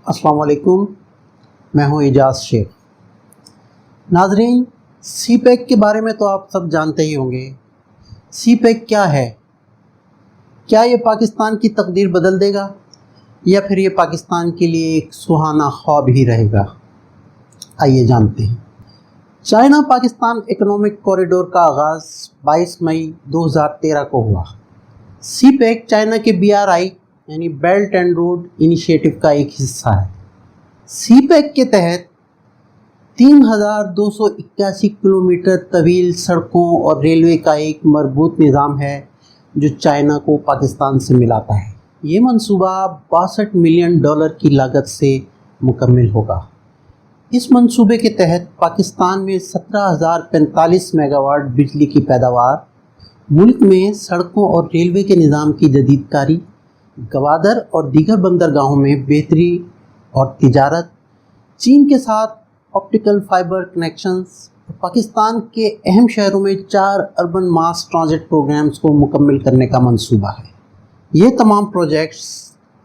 अस्सलाम वालेकुम, मैं हूं एजाज शेख। नाजरीन, सी पैक के बारे में तो आप सब जानते ही होंगे। सी पैक क्या है? क्या ये पाकिस्तान की तकदीर बदल देगा या फिर ये पाकिस्तान के लिए एक सुहाना ख्वाब ही रहेगा? आइए जानते हैं। चाइना पाकिस्तान इकोनॉमिक कॉरिडोर का आगाज़ 22 मई 2013 को हुआ। सी पैक चाइना के BRI यानी बेल्ट एंड रोड इनिशिएटिव का एक हिस्सा है। सी पैक के तहत 3281 किलोमीटर तवील सड़कों और रेलवे का एक मजबूत निज़ाम है जो चाइना को पाकिस्तान से मिलाता है। ये मंसूबा $62 मिलियन की लागत से मुकम्मल होगा। इस मंसूबे के तहत पाकिस्तान में 17,045 मेगावाट बिजली की पैदावार, मुल्क में सड़कों और रेलवे के निज़ाम की जदीदकारी, गवादर और दीगर बंदरगाहों में बेहतरी और तिजारत, चीन के साथ ऑप्टिकल फाइबर कनेक्शंस, पाकिस्तान के अहम शहरों में 4 अर्बन मास ट्रांजिट प्रोग्राम्स को मुकम्मल करने का मंसूबा है। ये तमाम प्रोजेक्ट्स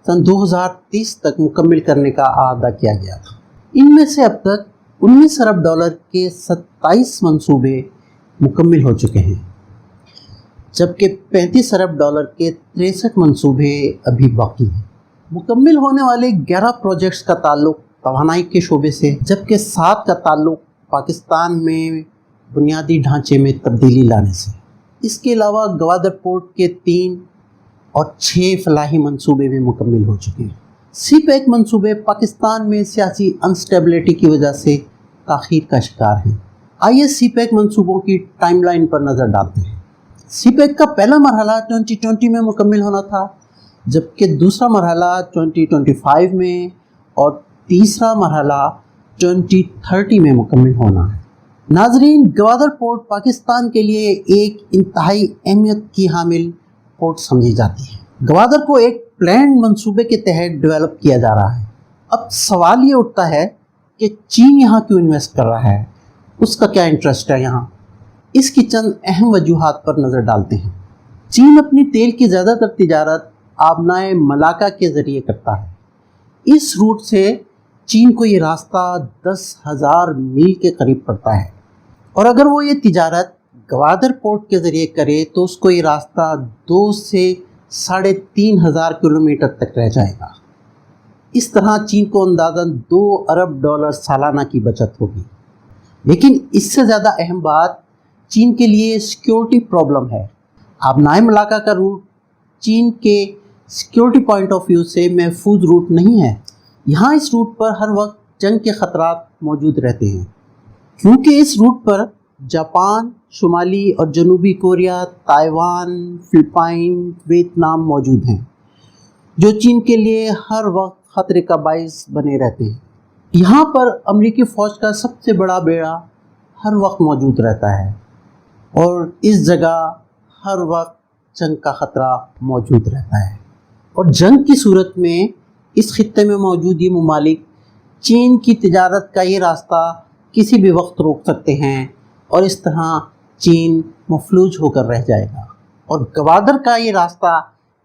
सन 2030 तक मुकम्मल करने का अहदा किया गया था। इनमें से अब तक $19 अरब के 27 मंसूबे मुकम्मल हो चुके हैं, जबकि $35 अरब के 63 मंसूबे अभी बाकी हैं। मुकम्मल होने वाले 11 प्रोजेक्ट्स का ताल्लुक तवानाई के शोबे से, जबकि 7 का ताल्लुक पाकिस्तान में बुनियादी ढांचे में तब्दीली लाने से। इसके अलावा गवादर पोर्ट के 3 और 6 फलाही मंसूबे भी मुकम्मल हो चुके हैं। सी पैक मंसूबे पाकिस्तान में सियासी अनस्टेबिलिटी की वजह से ताख़ीर का शिकार हैं। आइए सी पैक मंसूबों की टाइमलाइन पर नज़र डालते हैं। सी पैक का पहला मरहला 2020 में मुकम्मल होना था, जबकि दूसरा मरहला 2025 में और तीसरा मरहला 2030 में मुकम्मल होना है। नाजरीन, गवादर पोर्ट पाकिस्तान के लिए एक इंतहाई अहमियत की हामिल पोर्ट समझी जाती है। गवादर को एक प्लान मंसूबे के तहत डेवलप किया जा रहा है। अब सवाल ये उठता है कि चीन यहाँ क्यों इन्वेस्ट कर रहा है, उसका क्या इंटरेस्ट है यहाँ। इसकी चंद अहम वजूहात पर नज़र डालते हैं। चीन अपनी तेल की ज़्यादातर तिजारत आबनाए मलाका के ज़रिए करता है। इस रूट से चीन को ये रास्ता 10,000 मील के करीब पड़ता है, और अगर वो ये तिजारत गवादर पोर्ट के ज़रिए करे तो उसको ये रास्ता 2 से 3,500 किलोमीटर तक रह जाएगा। इस तरह चीन को अंदाज़न $2 अरब सालाना की बचत होगी। लेकिन इससे ज़्यादा अहम बात चीन के लिए सिक्योरिटी प्रॉब्लम है। आबनाए मलाका का रूट चीन के सिक्योरिटी पॉइंट ऑफ व्यू से महफूज रूट नहीं है। यहाँ इस रूट पर हर वक्त जंग के ख़तरात मौजूद रहते हैं, क्योंकि इस रूट पर जापान, शुमाली और जनूबी कोरिया, ताइवान, फिलिपाइन, वियतनाम मौजूद हैं, जो चीन के लिए हर वक्त ख़तरे का बाइस बने रहते हैं। यहाँ पर अमेरिकी फ़ौज का सबसे बड़ा बेड़ा हर वक्त मौजूद रहता है, और इस जगह हर वक्त जंग का ख़तरा मौजूद रहता है। और जंग की सूरत में इस खित्ते में मौजूद ये ममालिक चीन की तिजारत का ये रास्ता किसी भी वक्त रोक सकते हैं, और इस तरह चीन मफलूज होकर रह जाएगा। और गवादर का ये रास्ता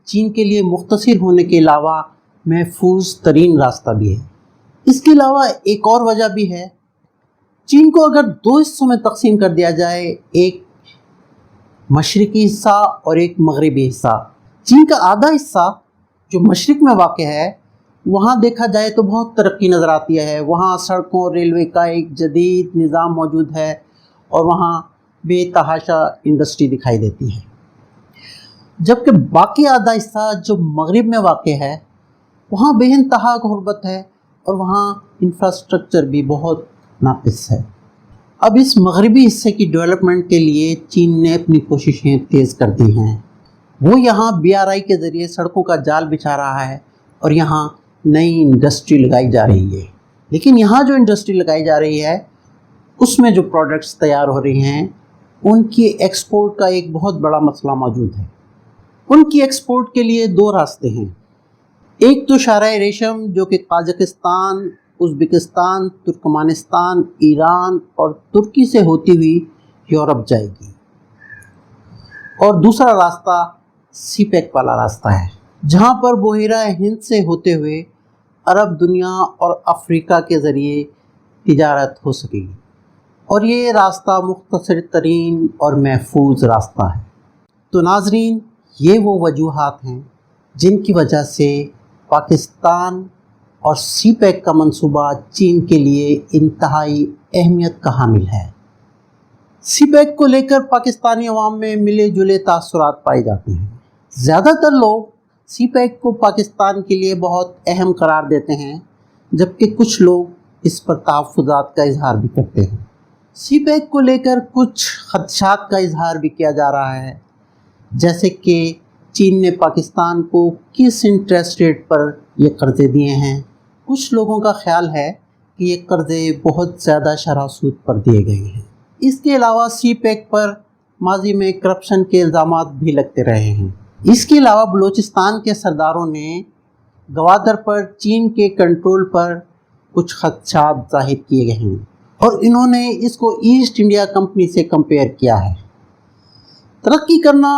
चीन के लिए मुख्तसर होने के अलावा महफूज तरीन रास्ता भी है। इसके अलावा एक और वजह भी है। चीन को अगर 2 हिस्सों में तकसीम कर दिया जाए, एक मशरक़ी हिस्सा और एक मगरबी हिस्सा, चीन का आधा हिस्सा जो मशरक़ में वाक़ है, वहाँ देखा जाए तो बहुत तरक्की नज़र आती है। वहाँ सड़कों और रेलवे का एक जदीद निज़ाम मौजूद है, और वहाँ बेतहाशा इंडस्ट्री दिखाई देती है। जबकि बाकी आधा हिस्सा जो मगरिब में वाक़ है, वहाँ बेइंतहा गुर्बत है, और वहाँ इंफ्रास्ट्रक्चर भी बहुत नाक़िस है। अब इस मगरबी हिस्से की डेवलपमेंट के लिए चीन ने अपनी कोशिशें तेज़ कर दी हैं। वो यहाँ BRI के ज़रिए सड़कों का जाल बिछा रहा है, और यहाँ नई इंडस्ट्री लगाई जा रही है। लेकिन यहाँ जो इंडस्ट्री लगाई जा रही है, उसमें जो प्रोडक्ट्स तैयार हो रही हैं, उनकी एक्सपोर्ट का एक बहुत बड़ा मसला मौजूद है। उनकी एक्सपोर्ट के लिए 2 रास्ते हैं। एक तो शाहराह रेशम, जो कि ताजिकिस्तान, उज़्बेकिस्तान, तुर्कमानिस्तान, ईरान और तुर्की से होती हुई यूरोप जाएगी, और दूसरा रास्ता सी पैक वाला रास्ता है, जहाँ पर बहिरा हिंद से होते हुए عرب دنیا اور افریقہ کے ذریعے تجارت ہو سکے گی، اور یہ راستہ مختصر ترین اور محفوظ راستہ ہے۔ تو ناظرین، یہ وہ وجوہات ہیں جن کی وجہ سے پاکستان اور سی پیک کا منصوبہ چین کے لیے انتہائی اہمیت کا حامل ہے۔ سی پیک کو لے کر پاکستانی عوام میں ملے جلے تاثرات پائے جاتے ہیں۔ زیادہ تر لوگ سی پیک کو پاکستان کے لیے بہت اہم قرار دیتے ہیں، جبکہ کچھ لوگ اس پر تحفظات کا اظہار بھی کرتے ہیں۔ سی پیک کو لے کر کچھ خدشات کا اظہار بھی کیا جا رہا ہے، جیسے کہ چین نے پاکستان کو کس انٹرسٹ ریٹ پر یہ قرضے دیے ہیں۔ کچھ لوگوں کا خیال ہے کہ یہ قرضے بہت زیادہ شرح سود پر دیے گئے ہیں۔ اس کے علاوہ سی پیک پر ماضی میں کرپشن کے الزامات بھی لگتے رہے ہیں۔ اس کے علاوہ بلوچستان کے سرداروں نے گوادر پر چین کے کنٹرول پر کچھ خدشات ظاہر کیے گئے ہیں، اور انہوں نے اس کو ایسٹ انڈیا کمپنی سے کمپیئر کیا ہے۔ ترقی کرنا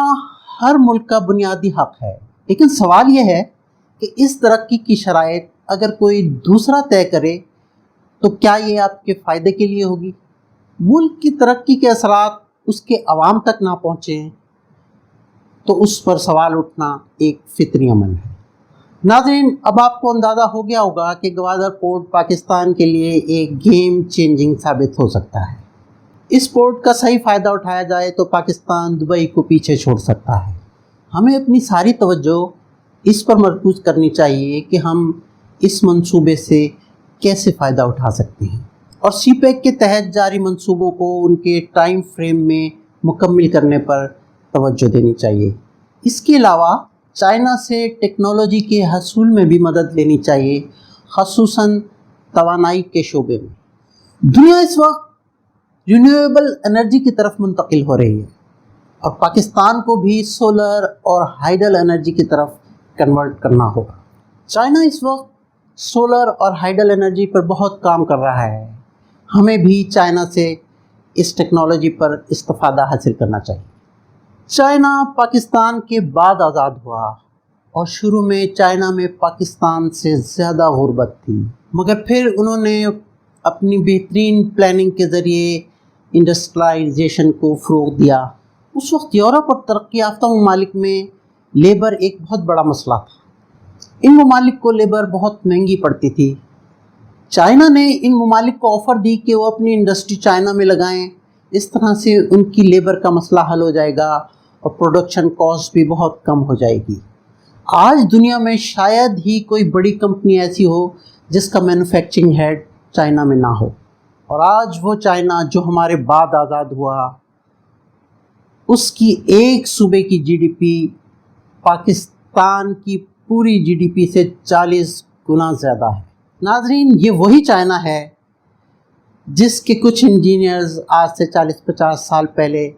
ہر ملک کا بنیادی حق ہے، لیکن سوال یہ ہے کہ اس ترقی کی شرائط اگر کوئی دوسرا طے کرے تو کیا یہ آپ کے فائدے کے لیے ہوگی؟ ملک کی ترقی کے اثرات اس کے عوام تک نہ پہنچیں تو اس پر سوال اٹھنا ایک فطری عمل ہے۔ ناظرین، اب آپ کو اندازہ ہو گیا ہوگا کہ گوادر پورٹ پاکستان کے لیے ایک گیم چینجنگ ثابت ہو سکتا ہے۔ اس پورٹ کا صحیح فائدہ اٹھایا جائے تو پاکستان دبئی کو پیچھے چھوڑ سکتا ہے۔ ہمیں اپنی ساری توجہ اس پر مرکوز کرنی چاہیے کہ ہم اس منصوبے سے کیسے فائدہ اٹھا سکتے ہیں، اور سی پیک کے تحت جاری منصوبوں کو ان کے ٹائم فریم میں مکمل کرنے پر توجہ دینی چاہیے۔ اس کے علاوہ چائنا سے ٹیکنالوجی کے حصول میں بھی مدد لینی چاہیے، خصوصاً توانائی کے شعبے میں۔ دنیا اس وقت رینیویبل انرجی کی طرف منتقل ہو رہی ہے، اور پاکستان کو بھی سولر اور ہائیڈل انرجی کی طرف کنورٹ کرنا ہوگا۔ چائنا اس وقت سولر اور ہائیڈل انرجی پر بہت کام کر رہا ہے۔ ہمیں بھی چائنا سے اس ٹیکنالوجی پر استفادہ حاصل کرنا چاہیے۔ چائنا پاکستان کے بعد آزاد ہوا، اور شروع میں چائنا میں پاکستان سے زیادہ غربت تھی، مگر پھر انہوں نے اپنی بہترین پلاننگ کے ذریعے انڈسٹریلائزیشن کو فروغ دیا۔ اس وقت یورپ اور ترقی یافتہ ممالک میں لیبر ایک بہت بڑا مسئلہ تھا۔ ان ممالک کو لیبر بہت مہنگی پڑتی تھی۔ چائنا نے ان ممالک کو آفر دی کہ وہ اپنی انڈسٹری چائنا میں لگائیں، اس طرح سے ان کی لیبر کا مسئلہ حل ہو جائے گا اور پروڈکشن کاسٹ بھی بہت کم ہو جائے گی۔ آج دنیا میں شاید ہی کوئی بڑی کمپنی ایسی ہو جس کا مینوفیکچرنگ ہیڈ چائنا میں نہ ہو، اور آج وہ چائنا جو ہمارے بعد آزاد ہوا، اس کی ایک صوبے کی جی ڈی پی پاکستان کی پوری جی ڈی پی سے 40 گنا زیادہ ہے۔ ناظرین، یہ وہی چائنا ہے جس کے کچھ انجینئرز آج سے 40-50 سال پہلے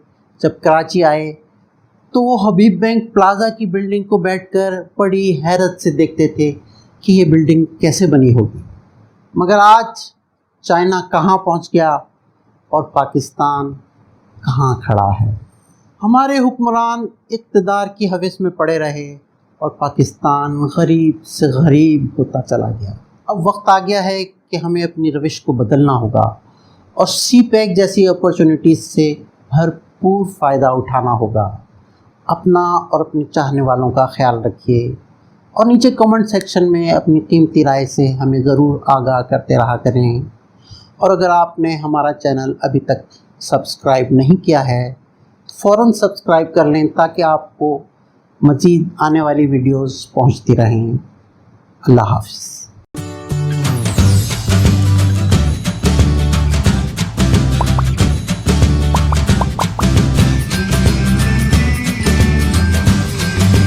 جب کراچی آئے تو وہ حبیب بینک پلازا کی بلڈنگ کو بیٹھ کر بڑی حیرت سے دیکھتے تھے کہ یہ بلڈنگ کیسے بنی ہوگی، مگر آج چائنا کہاں پہنچ گیا اور پاکستان کہاں کھڑا ہے۔ ہمارے حکمران اقتدار کی ہوس میں پڑے رہے اور پاکستان غریب سے غریب ہوتا چلا گیا۔ اب وقت آ گیا ہے کہ ہمیں اپنی روش کو بدلنا ہوگا اور سی پیک جیسی اپرچونٹیز سے بھرپور فائدہ اٹھانا ہوگا۔ اپنا اور اپنے چاہنے والوں کا خیال رکھیے، اور نیچے کمنٹ سیکشن میں اپنی قیمتی رائے سے ہمیں ضرور آگاہ کرتے رہا کریں۔ اور اگر آپ نے ہمارا چینل ابھی تک سبسکرائب نہیں کیا ہے فوراً سبسکرائب کر لیں تاکہ آپ کو مزید آنے والی ویڈیوز پہنچتی رہیں۔ اللہ حافظ۔